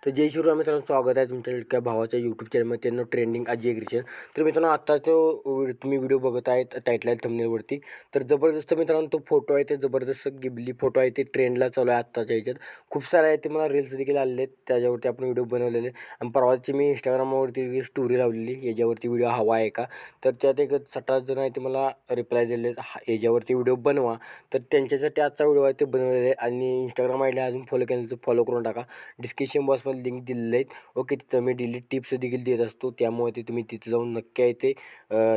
तर जय श्रीराम मित्रांनो, स्वागत आहे तुमच्या लाडक्या भावाच्या यूट्यूब चॅनलमध्ये. त्यांना ट्रेंडिंग आजी ॲग्रीशन. तर मित्रांनो, आत्ताचं तुम्ही व्हिडिओ बघत आहेत टायटल आहे थंबनेलवरती. तर जबरदस्त मित्रांनो तो फोटो आहे, ते जबरदस्त गिबली फोटो आहे, ते ट्रेंडला चालू आहे आत्ताच्या ह्याच्यात. खूप सारे आहे ते मला रील्स देखील आलेले आहेत, त्याच्यावरती आपण व्हिडिओ बनवलेले. आणि परवाची मी इंस्टाग्रामवरती स्टोरी लावलेली, याच्यावरती व्हिडिओ हवा आहे का. तर त्यात एक 7-8 जण आहे ते मला रिप्लाय दिले, याच्यावरती व्हिडिओ बनवा. तर त्यांच्यासाठी आजचा व्हिडिओ आहे ते बनवलेले. आणि इंस्टाग्राम आयडीला अजून फॉलो केलं तर फॉलो करून टाका. डिस्क्रिप्शन बॉक्समध्ये लिंक दिलेले आहेत. ओके, तिथं मी डेली टिप्स देखील देत असतो, त्यामुळे ते तुम्ही तिथे जाऊन नक्की आहे ते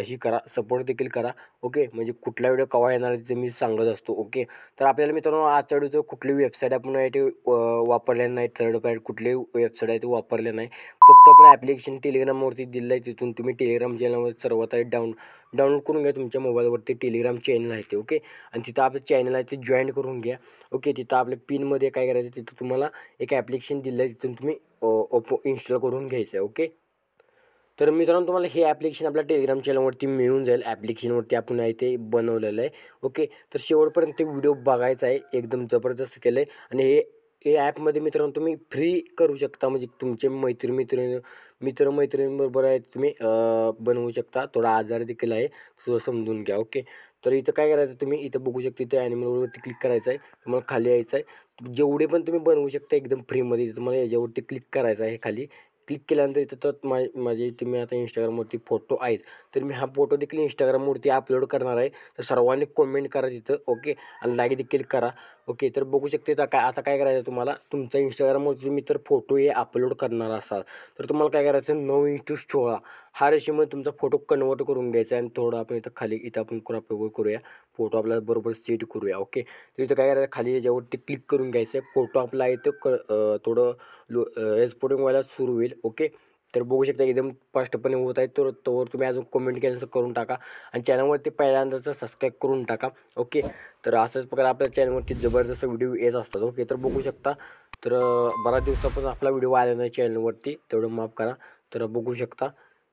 ही करा, सपोर्ट देखील करा. ओके, म्हणजे कुठला व्हिडिओ केव्हा येणार आहे ते मी सांगत असतो. ओके, तर आपल्याला मित्रांनो आजच्या व्हिडिओचं कुठली वेबसाईट आपण आहे ते वापरलेलं नाही, थर्ड पार्टी कुठलीही वेबसाईट आहे ते वापरले नाही. फक्त आपण ॲप्लिकेशन टेलिग्रामवरती दिलं आहे, तिथून तुम्ही टेलिग्राम चॅनलवर सर्वात आधी डाउनलोड करून घ्या. तुमच्या मोबाईलवरती टेलिग्राम चॅनल आहे ते. ओके, आणि तिथं आपलं चॅनल आहे ते जॉईन करून घ्या. ओके, तिथं आपल्या पिनमध्ये काय करायचं, तिथं तुम्हाला एक ॲप्लिकेशन दिलं आहे, तिथून तुम्ही इन्स्टॉल करून घ्यायचं आहे. ओके, तर मित्रांनो तुम्हाला हे ॲप्लिकेशन आपल्या टेलिग्राम चॅनलवरती मिळून जाईल. ॲप्लिकेशनवरती आपण आहे ते बनवलेलं आहे. ओके, तर शेवटपर्यंत ते व्हिडिओ बघायचा आहे, एकदम जबरदस्त केलं आहे. आणि हे ॲपमध्ये मित्रांनो तुम्ही फ्री करू शकता, म्हणजे तुमचे मित्रमैत्रिणींबरोबर आहे तुम्ही बनवू शकता. थोडा आजार देखील आहे, तो समजून घ्या. ओके, तर इथं काय करायचं, तुम्ही इथं बघू शकता, इथं ॲनिमलवरती क्लिक करायचं आहे, तुम्हाला खाली यायचं आहे. जेवढे पण तुम्ही बनवू शकता एकदम फ्रीमध्ये, तुम्हाला याच्यावरती क्लिक करायचं आहे. खाली क्लिक केल्यानंतर इथं तर माझे इथे मी आता इंस्टाग्रामवरती फोटो आहेत, तर मी हा फोटो देखील इंस्टाग्रामवरती अपलोड करणार आहे. तर सर्वांनी कमेंट करा तिथं. ओके, आणि लाईक देखील करा. ओके, तर बघू शकते आता काय करायचं तुम्हाला, तुमचा इंस्टाग्रामवरती तुम्ही तर फोटो हे अपलोड करणार असाल तर तुम्हाला काय करायचं, 9:16 हा रेशोमध्ये तुमचा फोटो कन्वर्ट करून घ्यायचा आहे. आणि थोडं आपण इथं आपण क्रॉप करूया, फोटो आपल्याला बरोबर सेट करूया. ओके, तर इथं काय करायचं, खाली याच्यावरती क्लिक करून घ्यायचं आहे. फोटो आपला आहे तो थोडं एक्सपोर्टिंग व्हायला सुरू होईल. ओके, तर बघू शकता एकदम फास्टपणे होत आहे. तर तोवर तुम्ही अजून कमेंट केलं करून टाका, आणि चॅनलवरती पहिल्यांदाच सबस्क्राईब करून टाका. ओके, तर असंच प्रकारे आपल्या चॅनलवरती जबरदस्त व्हिडिओ येत असतात. ओके, तर बघू शकता. तर बऱ्याच दिवसापासून आपला व्हिडिओ आला नाही चॅनलवरती, तेवढं माफ करा. तर बघू शकता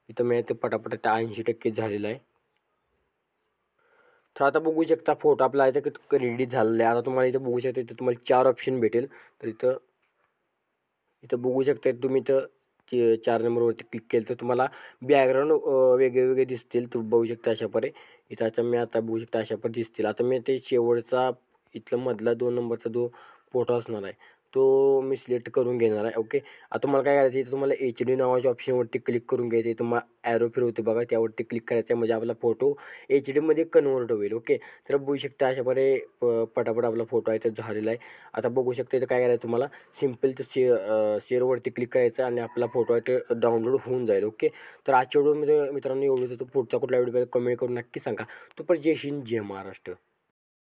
इथं मी ते पटापट 80% झालेलं आहे. तर आता बघू शकता फोटो आपला इथं रेडी झालेला आहे. आता तुम्हाला इथं बघू शकता, इथं तुम्हाला 4 ऑप्शन भेटेल. तर इथं इथं बघू शकता तुम्ही, इथं 4 नंबरवरती क्लिक केलं तर तुम्हाला बॅकग्राऊंड वेगळे दिसतील. तुम्ही बघू शकता अशाप्रकारे. इथं आता मी बघू शकता अशाप्रकारे दिसतील. आता मी ते शेवटचा इथला मधला 2 नंबरचा जो फोटो असणार आहे तो मी सिलेक्ट करून घेणार आहे. ओके, आता मला काय करायचं, इथं तुम्हाला HD नावाच्या ऑप्शनवरती क्लिक करून घ्यायचं आहे. तुम्हाला ॲरो फिरवते बघा, त्यावरती क्लिक करायचं आहे, म्हणजे आपला फोटो HDमध्ये कन्वर्ट होईल. ओके, तर बघू शकता अशाप्रकारे पटापट आपला फोटो आहे तर झालेला आहे. आता बघू शकता इथं काय करायचं तुम्हाला, सिम्पल तर शेअरवरती क्लिक करायचं आणि आपला फोटो आहे तो डाउनलोड होऊन जाईल. ओके, तर आजच्या व्हिडिओमध्ये मित्रांनो एवढंच. पुढचा कुठला व्हिडिओ कमेंट करून नक्की सांगा. तो पण जय हिंद, जय महाराष्ट्र.